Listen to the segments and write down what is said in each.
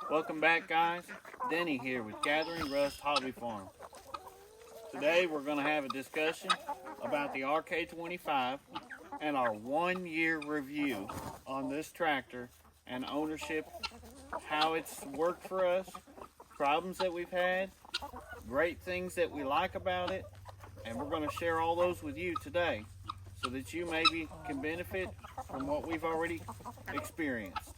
Welcome back, guys. Denny here with Gathering Rust Hobby Farm. Today we're going to have a discussion about the RK25 and our 1-year review on this tractor and ownership, how it's worked for us, problems that we've had, great things that we like about it, and we're going to share all those with you today so that you maybe can benefit from what we've already experienced.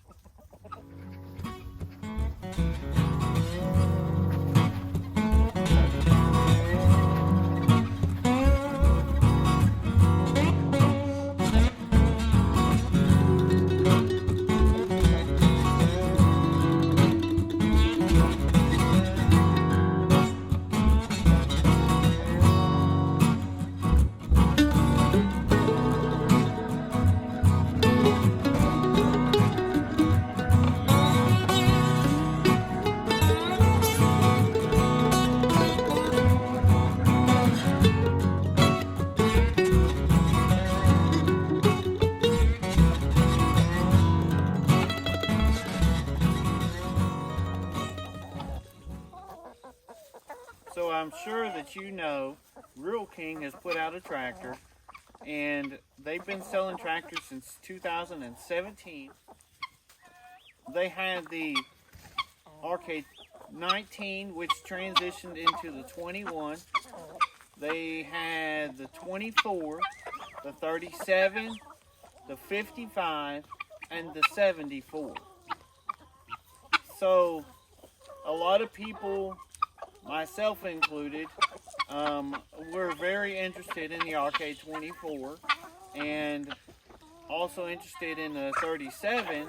So I'm sure that you know Rural King has put out a tractor, and they've been selling tractors since 2017. They had the RK19, which transitioned into the 21. They had the 24, the 37, the 55, and the 74. So a lot of people, myself included, we're very interested in the RK24 and also interested in the 37,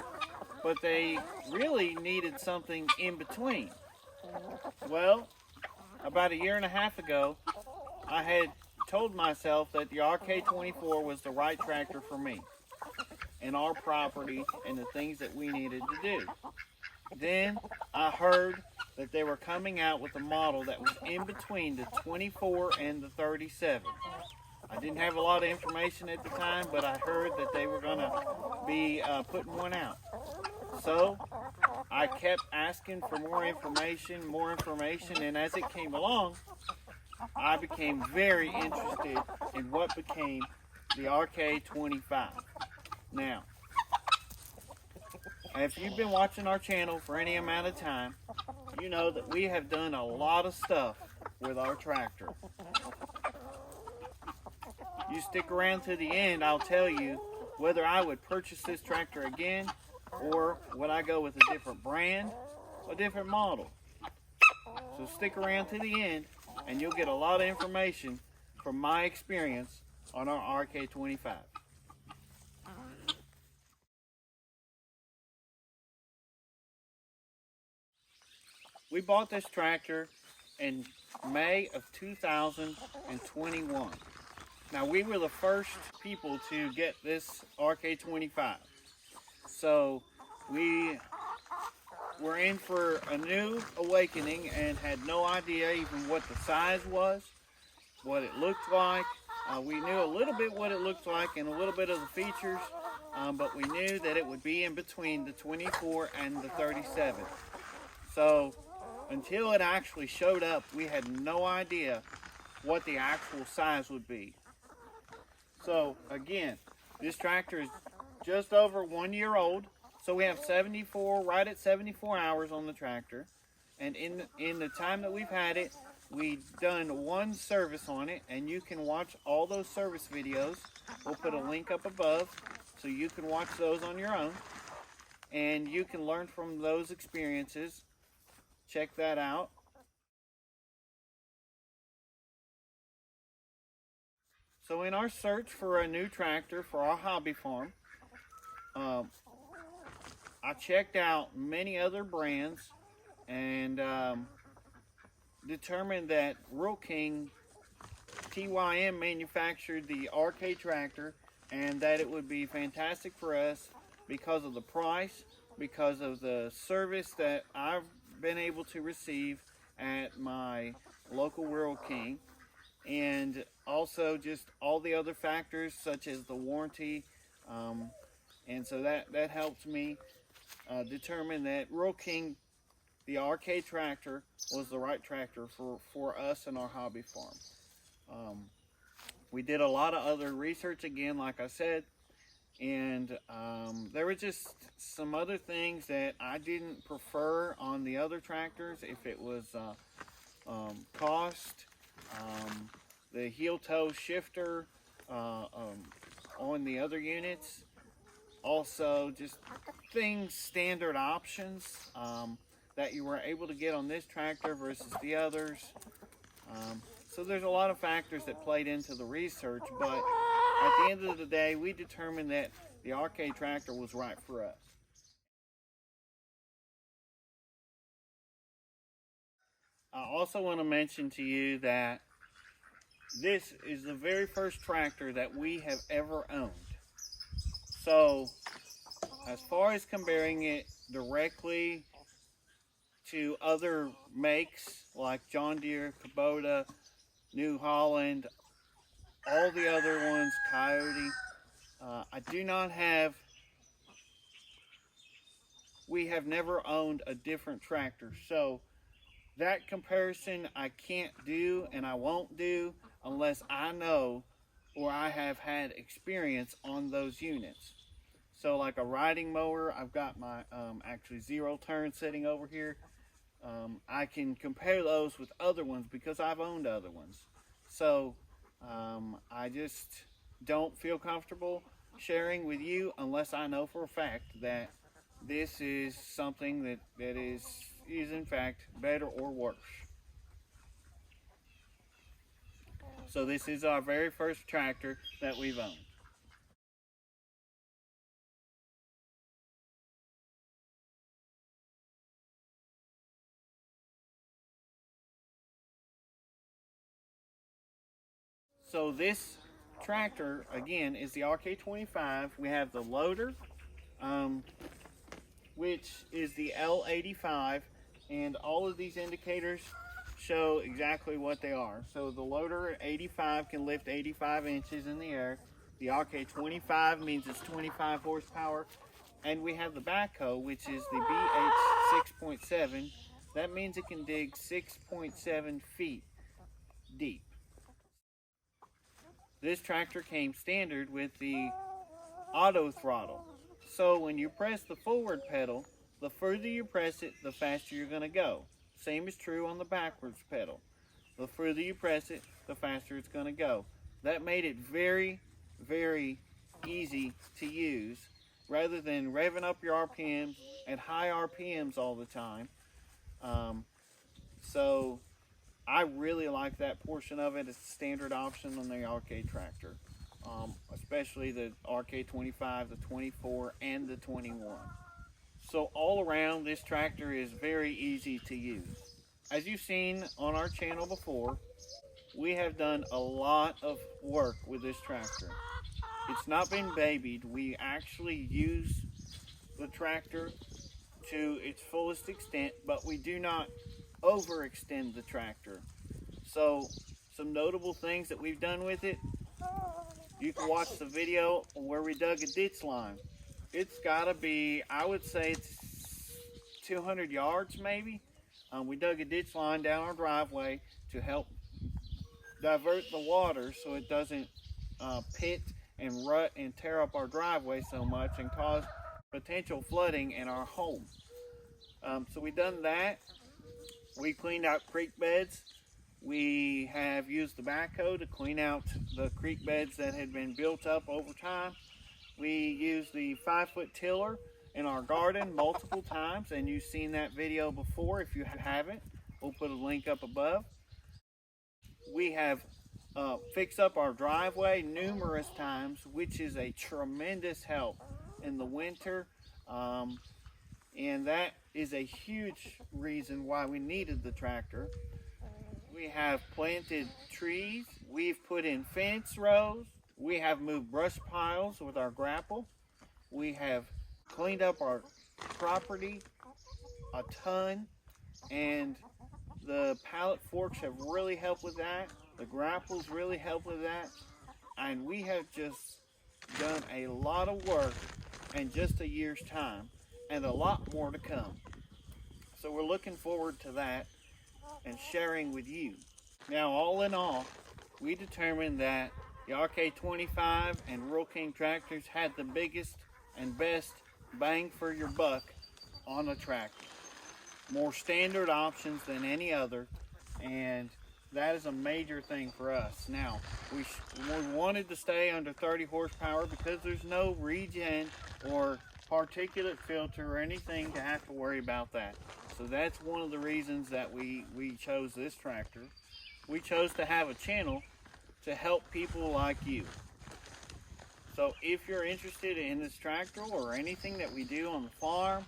but they really needed something in between. Well, about a year and a half ago, I had told myself that the RK24 was the right tractor for me and our property and the things that we needed to do. Then I heard that they were coming out with a model that was in between the 24 and the 37. I didn't have a lot of information at the time, but I heard that they were going to be putting one out. So I kept asking for more information, and as it came along, I became very interested in what became the RK25. Now, if you've been watching our channel for any amount of time, you know that we have done a lot of stuff with our tractor. You stick around to the end, I'll tell you whether I would purchase this tractor again or would I go with a different brand, a different model. So stick around to the end and you'll get a lot of information from my experience on our RK25. We bought this tractor in May of 2021. Now, we were the first people to get this RK25. So we were in for a new awakening and had no idea even what the size was, what it looked like. We knew a little bit what it looked like and a little bit of the features, but we knew that it would be in between the 24 and the 37. So until it actually showed up, we had no idea what the actual size would be. So again, this tractor is just over 1 year old. So we have right at 74 hours on the tractor. And in the time that we've had it, we've done one service on it, and you can watch all those service videos. We'll put a link up above so you can watch those on your own. And you can learn from those experiences. Check that out. So in our search for a new tractor for our hobby farm, I checked out many other brands and determined that Rural King TYM manufactured the RK tractor and that it would be fantastic for us because of the price, because of the service that I've been able to receive at my local Rural King, and also just all the other factors such as the warranty, and so that helped me. determined that Rural King, the RK tractor, was the right tractor for us and our hobby farm. We did a lot of other research again, like I said, and there were just some other things that I didn't prefer on the other tractors. If it was cost, the heel toe shifter on the other units, also just things, standard options that you were able to get on this tractor versus the others. So there's a lot of factors that played into the research, but at the end of the day, we determined that the RK tractor was right for us. I also want to mention to you that this is the very first tractor that we have ever owned. So as far as comparing it directly to other makes like John Deere, Kubota, New Holland, all the other ones, Coyote, we have never owned a different tractor. So that comparison I can't do and I won't do unless I know or I have had experience on those units. So like a riding mower, I've got my actually zero turn sitting over here. I can compare those with other ones because I've owned other ones. So I just don't feel comfortable sharing with you unless I know for a fact that this is something that is in fact better or worse. So this is our very first tractor that we've owned. So this tractor, again, is the RK25. We have the loader, which is the L85, and all of these indicators show exactly what they are. So the loader 85 can lift 85 inches in the air. The RK25 means it's 25 horsepower. And we have the backhoe, which is the BH 6.7. That means it can dig 6.7 feet deep. This tractor came standard with the auto throttle. So when you press the forward pedal, the further you press it, the faster you're going to go. Same is true on the backwards pedal. The further you press it, the faster it's going to go. That made it very, very easy to use rather than revving up your RPMs at high RPMs all the time. So I really like that portion of it. It's a standard option on the RK tractor, especially the RK25, the 24, and the 21. So all around, this tractor is very easy to use. As you've seen on our channel before, we have done a lot of work with this tractor. It's not been babied. We actually use the tractor to its fullest extent, but we do not overextend the tractor. So some notable things that we've done with it, you can watch the video where we dug a ditch line. It's gotta be, I would say it's 200 yards maybe. We dug a ditch line down our driveway to help divert the water so it doesn't pit and rut and tear up our driveway so much and cause potential flooding in our home. So we done that. We cleaned out creek beds. We have used the backhoe to clean out the creek beds that had been built up over time. We used the 5-foot tiller in our garden multiple times, and you've seen that video before. If you haven't, we'll put a link up above. We have fixed up our driveway numerous times, which is a tremendous help in the winter. And that is a huge reason why we needed the tractor. We have planted trees. We've put in fence rows. We have moved brush piles with our grapple. We have cleaned up our property a ton, and the pallet forks have really helped with that. The grapples really help with that. And we have just done a lot of work in just a year's time. and a lot more to come. So we're looking forward to that and sharing with you. Now, all in all, we determined that the RK25 and Rural King tractors had the biggest and best bang for your buck on a tractor. More standard options than any other, and that is a major thing for us. Now, we wanted to stay under 30 horsepower because there's no regen or particulate filter or anything to have to worry about that. So that's one of the reasons that we chose this tractor. We chose to have a channel to help people like you. So if you're interested in this tractor or anything that we do on the farm,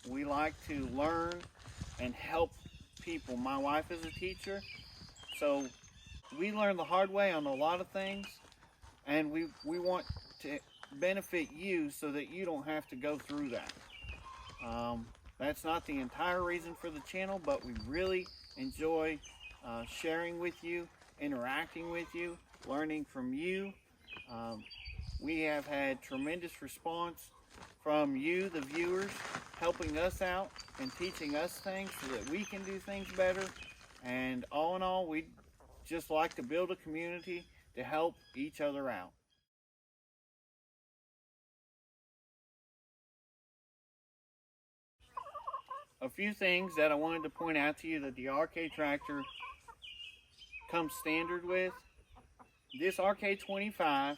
we like to learn and help people. My wife is a teacher, so we learn the hard way on a lot of things, and we want to benefit you so that you don't have to go through that. That's not the entire reason for the channel, but we really enjoy sharing with you, interacting with you, learning from you. We have had tremendous response from you, the viewers, helping us out and teaching us things so that we can do things better. And all in all, we just like to build a community to help each other out. A few things that I wanted to point out to you that the RK tractor comes standard with. This RK25,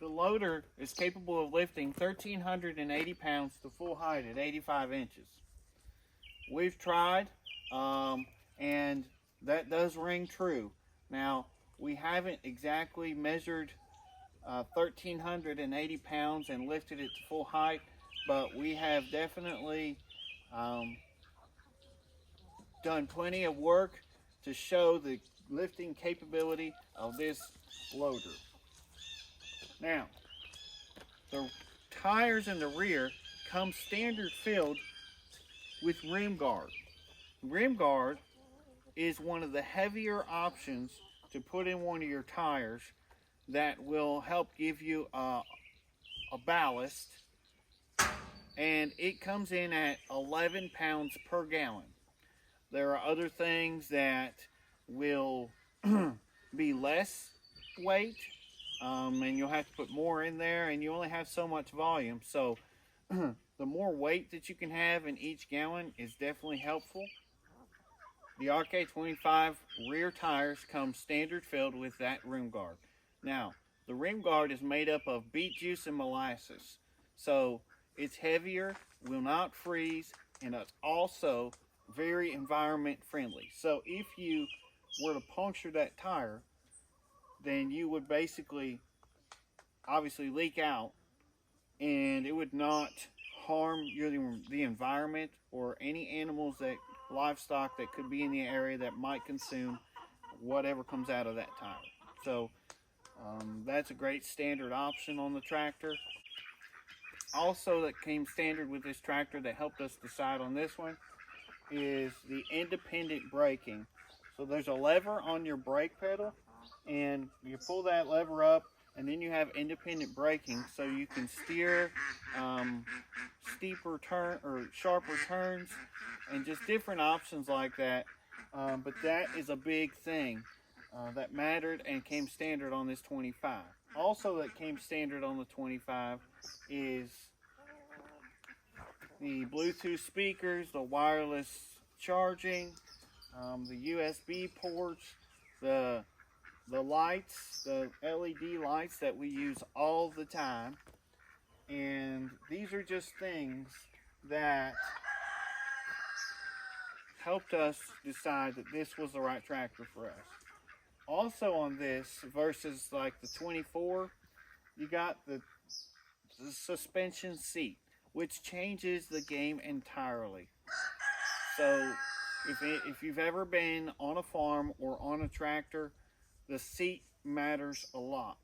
the loader is capable of lifting 1,380 pounds to full height at 85 inches. We've tried, and that does ring true. Now, we haven't exactly measured 1,380 pounds and lifted it to full height, but we have definitely done plenty of work to show the lifting capability of this loader. Now, the tires in the rear come standard filled with rim guard. Rim guard is one of the heavier options to put in one of your tires that will help give you a ballast, and it comes in at 11 pounds per gallon. There are other things that will be less weight, and you'll have to put more in there, and you only have so much volume. So the more weight that you can have in each gallon is definitely helpful. The RK25 rear tires come standard filled with that rim guard. Now, the rim guard is made up of beet juice and molasses. So it's heavier, will not freeze, and it's also very environment friendly. So if you were to puncture that tire, then you would basically obviously leak out, and it would not harm the environment or any animals, that livestock that could be in the area that might consume whatever comes out of that tire. So that's a great standard option on the tractor. Also, that came standard with this tractor that helped us decide on this one is the independent braking. So there's a lever on your brake pedal, and you pull that lever up, and then you have independent braking, so you can steer steeper turn or sharper turns, and just different options like that. But that is a big thing that mattered and came standard on this 25. Also, that came standard on the 25 is the Bluetooth speakers, the wireless charging, the USB ports, the lights, the LED lights that we use all the time. And these are just things that helped us decide that this was the right tractor for us. Also on this versus like the 24, you got the suspension seat, which changes the game entirely. So if you've ever been on a farm or on a tractor, the seat matters a lot.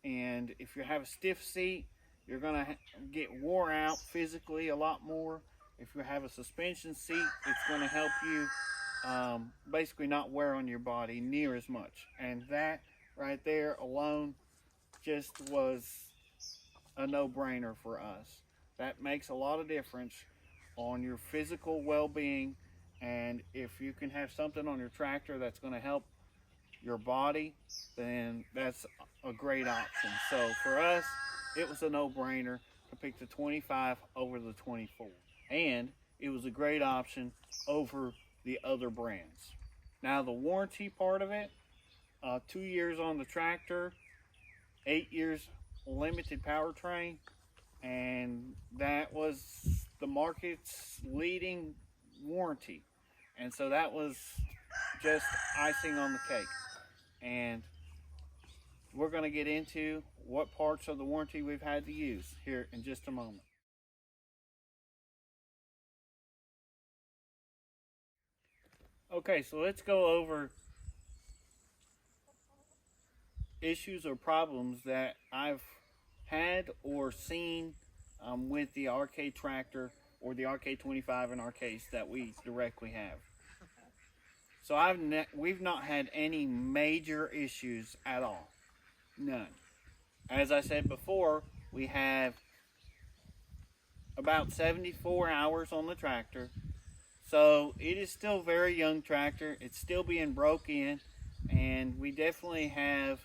And if you have a stiff seat, you're going to get wore out physically a lot more. If you have a suspension seat, it's going to help you basically not wear on your body near as much. And that right there alone just was a no-brainer for us. That makes a lot of difference on your physical well-being, and if you can have something on your tractor that's going to help your body, then that's a great option. So for us, it was a no-brainer to pick the 25 over the 24, and it was a great option over the other brands. Now the warranty part of it, 2 years on the tractor, 8 years limited powertrain, and that was the market's leading warranty. And so that was just icing on the cake. And we're going to get into what parts of the warranty we've had to use here in just a moment. Okay, so let's go over issues or problems that I've had or seen with the RK tractor or the RK25 in our case that we directly have. So we've not had any major issues at all. None. As I said before, we have about 74 hours on the tractor. So it is still a very young tractor. It's still being broke in, and we definitely have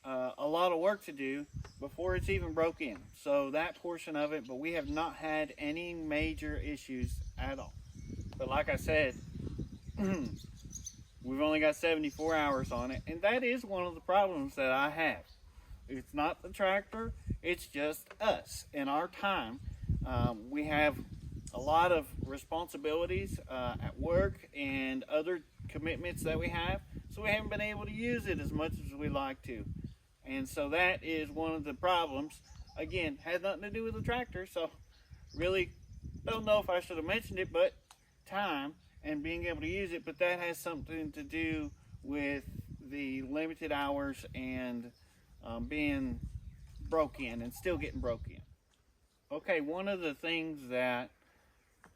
a lot of work to do before it's even broke in. So that portion of it, but we have not had any major issues at all. But like I said, we've only got 74 hours on it, and that is one of the problems that I have. It's not the tractor, it's just us and our time. We have a lot of responsibilities at work and other commitments that we have, so we haven't been able to use it as much as we like to. And so that is one of the problems. Again, has nothing to do with the tractor, so really don't know if I should have mentioned it, but time and being able to use it, but that has something to do with the limited hours and being broke in and still getting broke in. Okay, one of the things that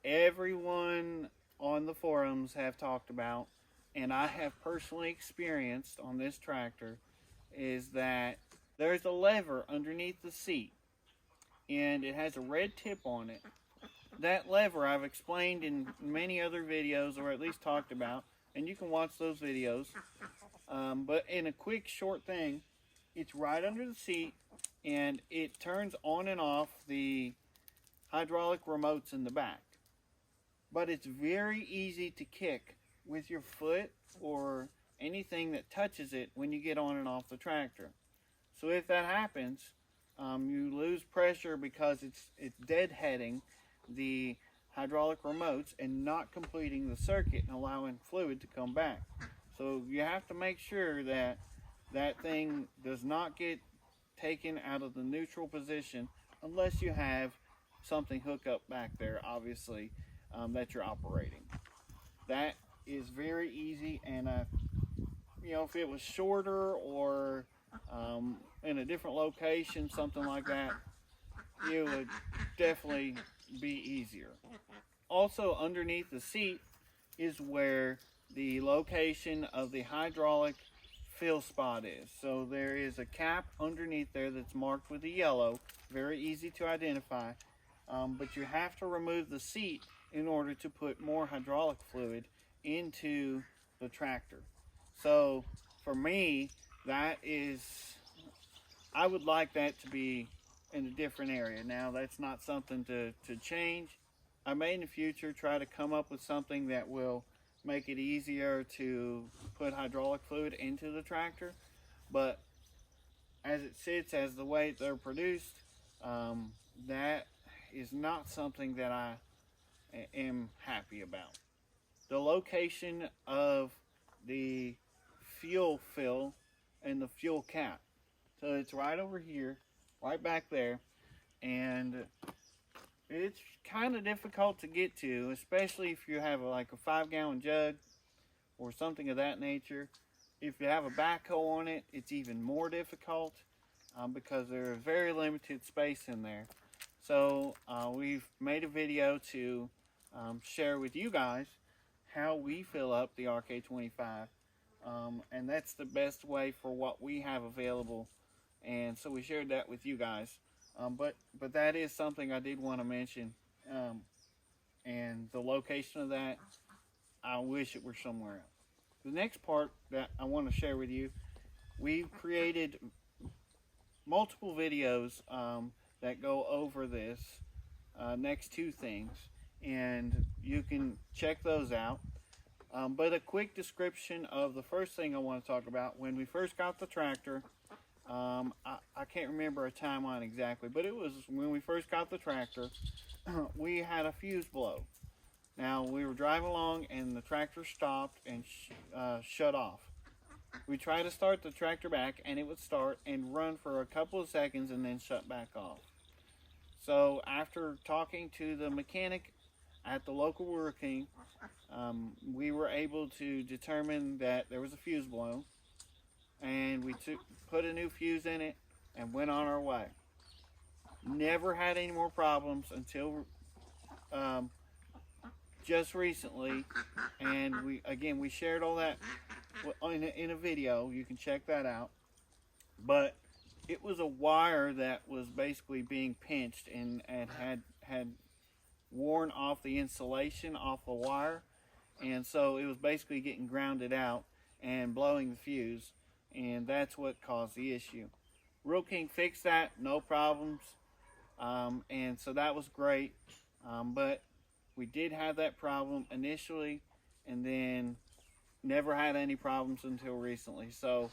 everyone on the forums have talked about, and I have personally experienced on this tractor, is that there's a lever underneath the seat, and it has a red tip on it. That lever I've explained in many other videos, or at least talked about, and you can watch those videos. But in a quick short thing, it's right under the seat, and it turns on and off the hydraulic remotes in the back. But it's very easy to kick with your foot or anything that touches it when you get on and off the tractor. So if that happens, you lose pressure because it's deadheading the hydraulic remotes and not completing the circuit and allowing fluid to come back. So you have to make sure that that thing does not get taken out of the neutral position unless you have something hook up back there, obviously, that you're operating. That is very easy, and you know, if it was shorter or in a different location, something like that, it would definitely be easier. Also underneath the seat is where the location of the hydraulic fill spot is. So there is a cap underneath there that's marked with a yellow, very easy to identify, but you have to remove the seat in order to put more hydraulic fluid into the tractor. So for me, that is, I would like that to be in a different area. Now that's not something to change. I may in the future try to come up with something that will make it easier to put hydraulic fluid into the tractor, but as it sits, as the way they're produced, that is not something that I am happy about. The location of the fuel fill and the fuel cap. So it's right over here, right back there, and it's kind of difficult to get to, especially if you have like a 5-gallon jug or something of that nature. If you have a backhoe on it, it's even more difficult because there's very limited space in there. So we've made a video to share with you guys how we fill up the RK25, and that's the best way for what we have available, and so we shared that with you guys. But that is something I did want to mention, and the location of that, I wish it were somewhere else. The next part that I want to share with you, we've created multiple videos that go over this next two things, and you can check those out. But a quick description of the first thing I want to talk about. When we first got the tractor, I can't remember a timeline exactly, but it was when we first got the tractor, we had a fuse blow. Now, we were driving along and the tractor stopped and shut off. We tried to start the tractor back and it would start and run for a couple of seconds and then shut back off. So after talking to the mechanic at the local working, we were able to determine that there was a fuse blown, and we put a new fuse in it and went on our way. Never had any more problems until just recently, and we shared all that in a video. You can check that out. But it was a wire that was basically being pinched and had worn off the insulation off the wire, and so it was basically getting grounded out and blowing the fuse, and that's what caused the issue. Real King fixed that, no problems, and so that was great. But we did have that problem initially, and then never had any problems until recently. So,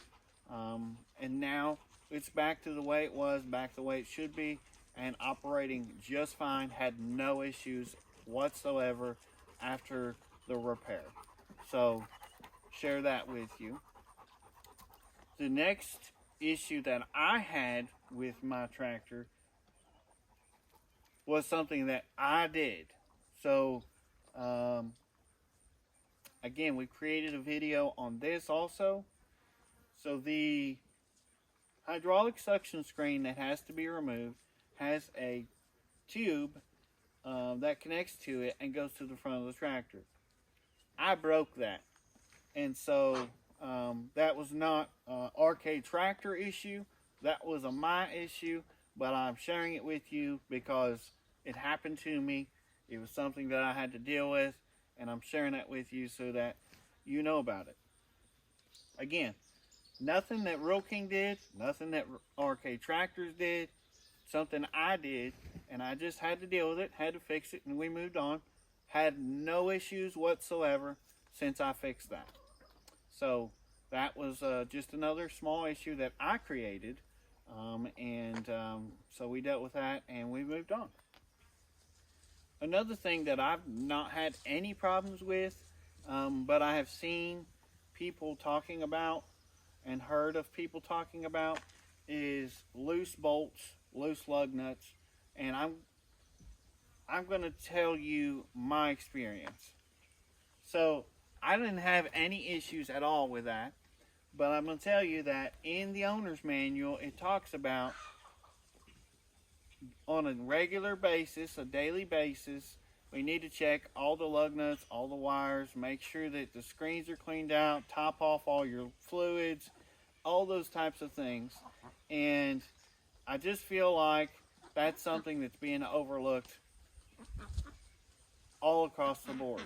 and now it's back to the way it was, back the way it should be, and operating just fine. Had no issues whatsoever after the repair. So, share that with you. The next issue that I had with my tractor was something that I did. So, again, we created a video on this also. So the hydraulic suction screen that has to be removed has a tube that connects to it and goes to the front of the tractor. I broke that, and so that was not an RK tractor issue. That was a my issue, but I'm sharing it with you because it happened to me. It was something that I had to deal with, and I'm sharing that with you so that you know about it. Again, nothing that Real King did, nothing that RK Tractors did, something I did, and I just had to deal with it, had to fix it, and we moved on. Had no issues whatsoever since I fixed that. So that was just another small issue that I created, so we dealt with that and we moved on. Another thing that I've not had any problems with, but I have seen people talking about and heard of people talking about, is loose bolts, loose lug nuts, and I'm going to tell you my experience. So I didn't have any issues at all with that, but I'm going to tell you that in the owner's manual it talks about on a regular basis, a daily basis, we need to check all the lug nuts, all the wires, make sure that the screens are cleaned out, top off all your fluids, all those types of things. And I just feel like that's something that's being overlooked all across the board.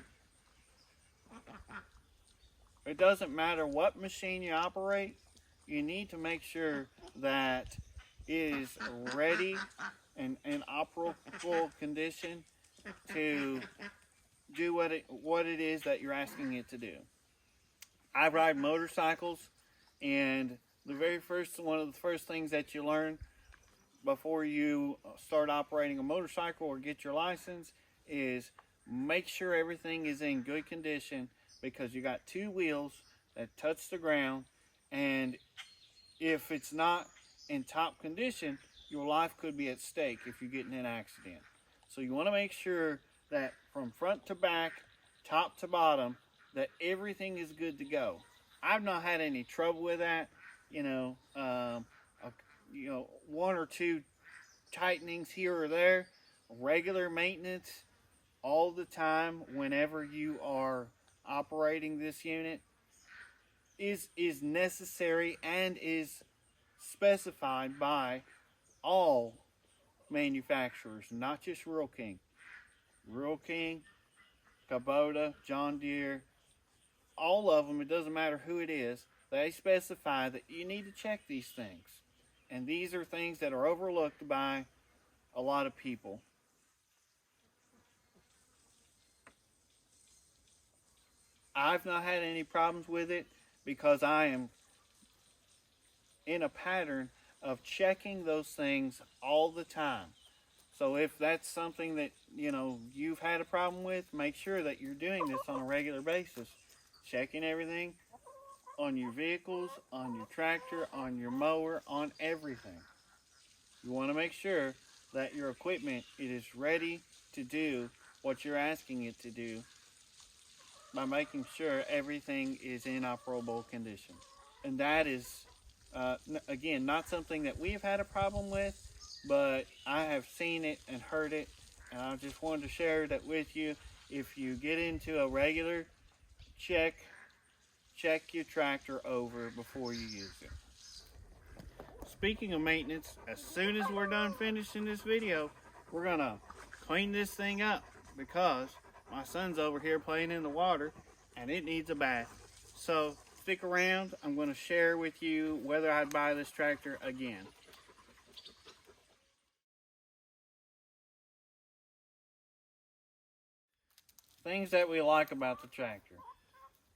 It doesn't matter what machine you operate, you need to make sure that it is ready and in operable condition to do what it is that you're asking it to do. I ride motorcycles, and one of the first things that you learn before you start operating a motorcycle or get your license is make sure everything is in good condition, because you got two wheels that touch the ground, and if it's not in top condition, your life could be at stake if you get in an accident. So you want to make sure that from front to back, top to bottom, that everything is good to go. I've not had any trouble with that. One or two tightenings here or there, regular maintenance all the time whenever you are operating this unit is necessary and is specified by all manufacturers, not just Rural King. Rural King, Kubota, John Deere, all of them, it doesn't matter who it is, they specify that you need to check these things. And these are things that are overlooked by a lot of people. I've not had any problems with it because I am in a pattern of checking those things all the time. So if that's something that, you've had a problem with, make sure that you're doing this on a regular basis. Checking everything on your vehicles, on your tractor, on your mower, on everything. You want to make sure that your equipment it is ready to do what you're asking it to do by making sure everything is in operable condition. And that is, again, not something that we've had a problem with, but I have seen it and heard it, and I just wanted to share that with you. If you get into a regular check your tractor over before you use it. Speaking of maintenance, as soon as we're done finishing this video, we're gonna clean this thing up because my son's over here playing in the water and it needs a bath. So stick around, I'm gonna share with you whether I'd buy this tractor again. Things that we like about the tractor.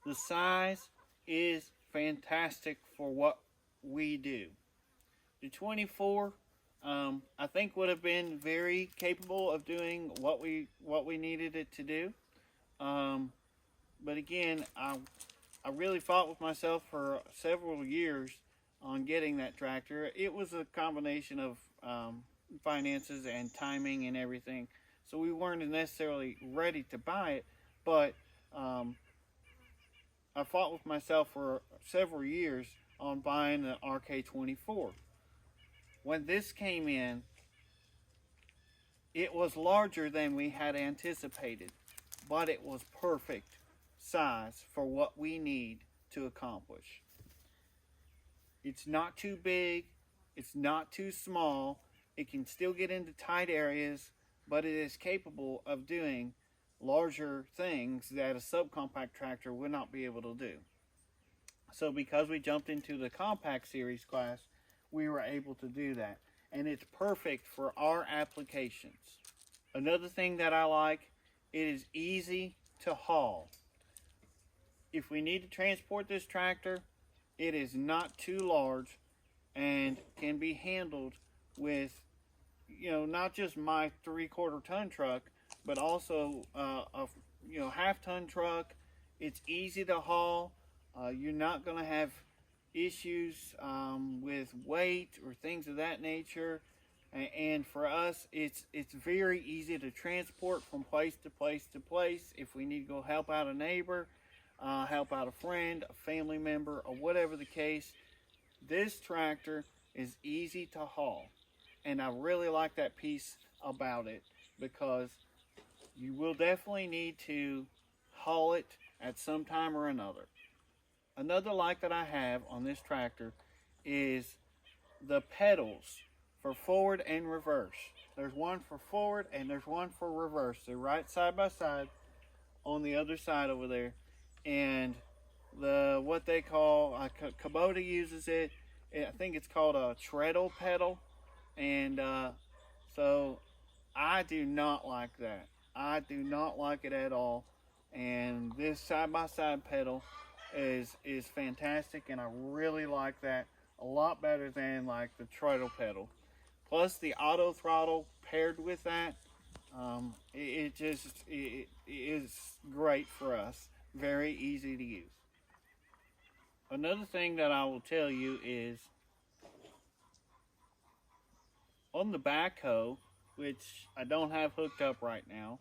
The size is fantastic for what we do. The 24, I think would have been very capable of doing what we needed it to do. But again, I really fought with myself for several years on getting that tractor. It was a combination of finances and timing and everything. So we weren't necessarily ready to buy it, but I fought with myself for several years on buying the RK25. When this came in, it was larger than we had anticipated, but it was perfect size for what we need to accomplish. It's not too big, it's not too small, it can still get into tight areas, but it is capable of doing larger things that a subcompact tractor would not be able to do. So because we jumped into the compact series class, we were able to do that. And it's perfect for our applications. Another thing that I like, it is easy to haul. If we need to transport this tractor, it is not too large and can be handled with, not just my 3/4 ton truck, but also a half-ton truck. It's easy to haul. You're not going to have issues with weight or things of that nature. And for us, it's very easy to transport from place to place to place. If we need to go help out a neighbor, help out a friend, a family member, or whatever the case, this tractor is easy to haul. And I really like that piece about it because you will definitely need to haul it at some time or another. Another like that I have on this tractor is the pedals for forward and reverse. There's one for forward and there's one for reverse. They're right side by side on the other side over there. And what they call, Kubota uses it. I think it's called a treadle pedal. And so I do not like that. I do not like it at all. And this side-by-side pedal is fantastic, and I really like that a lot better than like the treadle pedal. Plus the auto throttle paired with that, it is great for us. Very easy to use. Another thing that I will tell you is on the backhoe, which I don't have hooked up right now.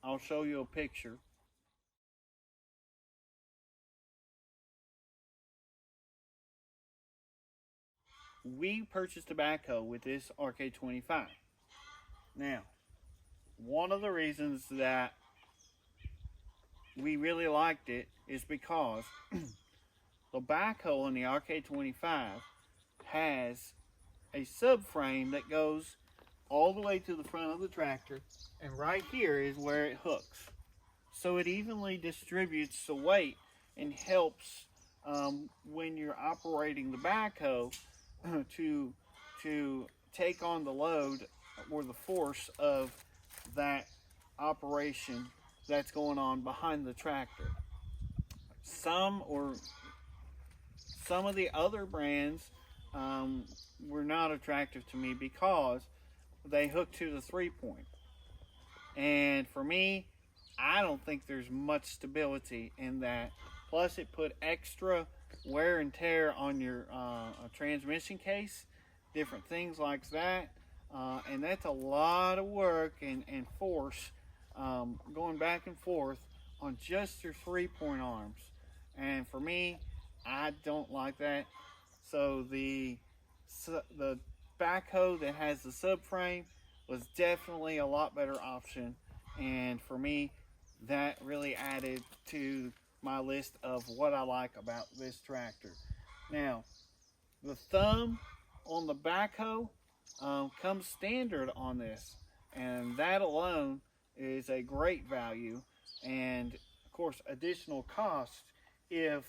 I'll show you a picture. We purchased a backhoe with this RK25. Now, one of the reasons that we really liked it is because the backhoe in the RK25 has a subframe that goes all the way to the front of the tractor, and right here is where it hooks. So it evenly distributes the weight and helps when you're operating the backhoe to take on the load or the force of that operation that's going on behind the tractor. Some of the other brands were not attractive to me because they hook to the 3-point. And for me, I don't think there's much stability in that. Plus, it put extra wear and tear on your transmission case, different things like that. And that's a lot of work and force going back and forth on just your 3-point arms. And for me, I don't like that. So the backhoe that has the subframe was definitely a lot better option. And for me, that really added to my list of what I like about this tractor. Now, the thumb on the backhoe comes standard on this, and that alone is a great value, and of course additional cost if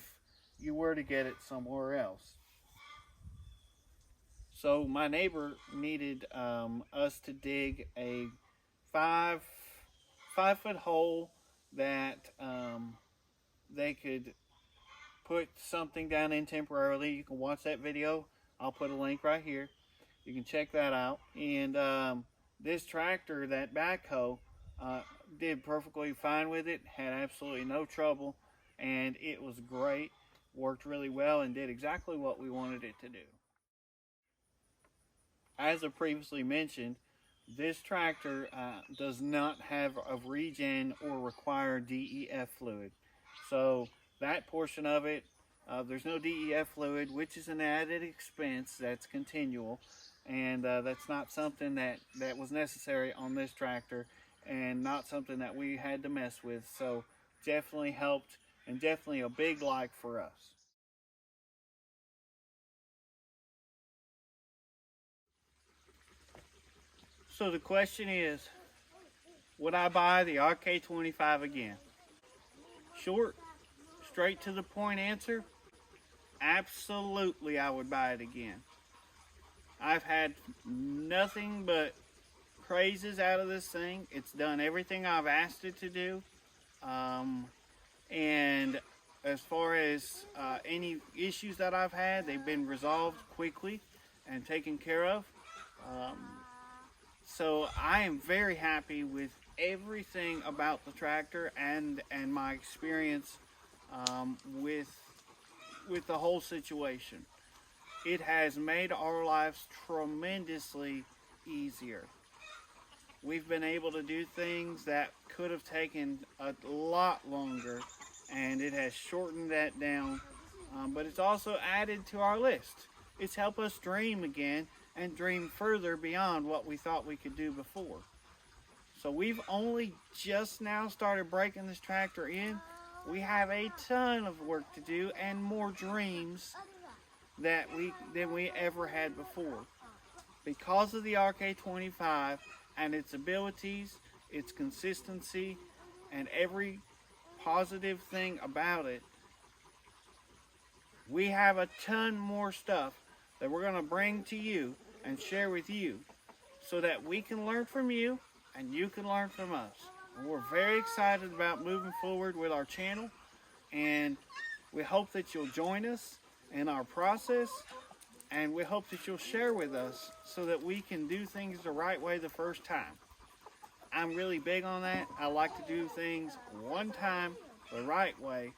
you were to get it somewhere else. So my neighbor needed us to dig a 5-foot hole that they could put something down in temporarily. You can watch that video. I'll put a link right here. You can check that out. And this tractor, that backhoe, did perfectly fine with it. Had absolutely no trouble. And it was great. Worked really well and did exactly what we wanted it to do. As I previously mentioned, this tractor does not have a regen or require DEF fluid. So that portion of it, there's no DEF fluid, which is an added expense that's continual. And that's not something that was necessary on this tractor and not something that we had to mess with. So definitely helped and definitely a big like for us. So the question is, would I buy the RK25 again? Short, straight to the point answer, absolutely I would buy it again. I've had nothing but praises out of this thing. It's done everything I've asked it to do. And as far as any issues that I've had, they've been resolved quickly and taken care of. So I am very happy with everything about the tractor and my experience with the whole situation. It has made our lives tremendously easier. We've been able to do things that could have taken a lot longer, and it has shortened that down. But it's also added to our list. It's helped us dream again and dream further beyond what we thought we could do before. So we've only just now started breaking this tractor in. We have a ton of work to do and more dreams than we ever had before. Because of the RK25 and its abilities, its consistency, and every positive thing about it, we have a ton more stuff that we're going to bring to you and share with you so that we can learn from you and you can learn from us. And we're very excited about moving forward with our channel, and we hope that you'll join us in our process, and we hope that you'll share with us so that we can do things the right way the first time. I'm really big on that. I like to do things one time the right way.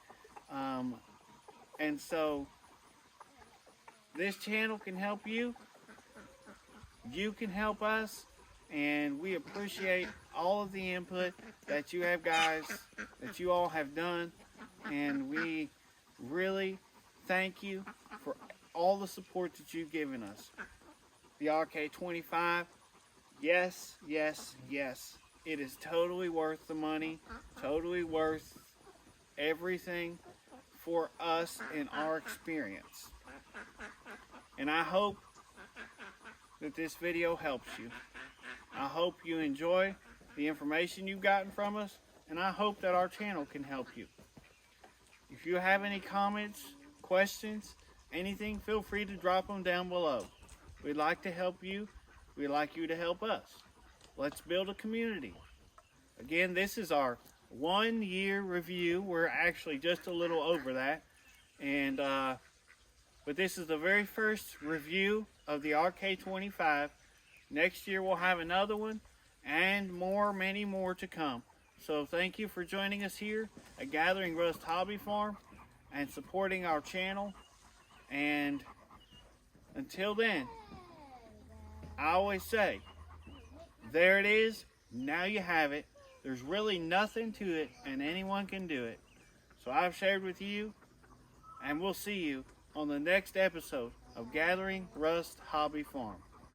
And so this channel can help you. You can help us. And we appreciate all of the input that you have, guys, that you all have done. And we really thank you for all the support that you've given us. The RK25, yes, yes, yes. It is totally worth the money, totally worth everything for us in our experience. And I hope that this video helps you. I hope you enjoy the information you've gotten from us, and I hope that our channel can help you. If you have any comments, questions, anything, feel free to drop them down below. We'd like to help you. We'd like you to help us. Let's build a community. Again, this is our 1 year review. We're actually just a little over that. And but this is the very first review of the RK25. Next year we'll have another one and many more to come. So thank you for joining us here at Gathering Rust Hobby Farm and supporting our channel. And until then, I always say, there it is, now you have it. There's really nothing to it, and anyone can do it. So I've shared with you, and we'll see you on the next episode of Gathering Rust Hobby Farm.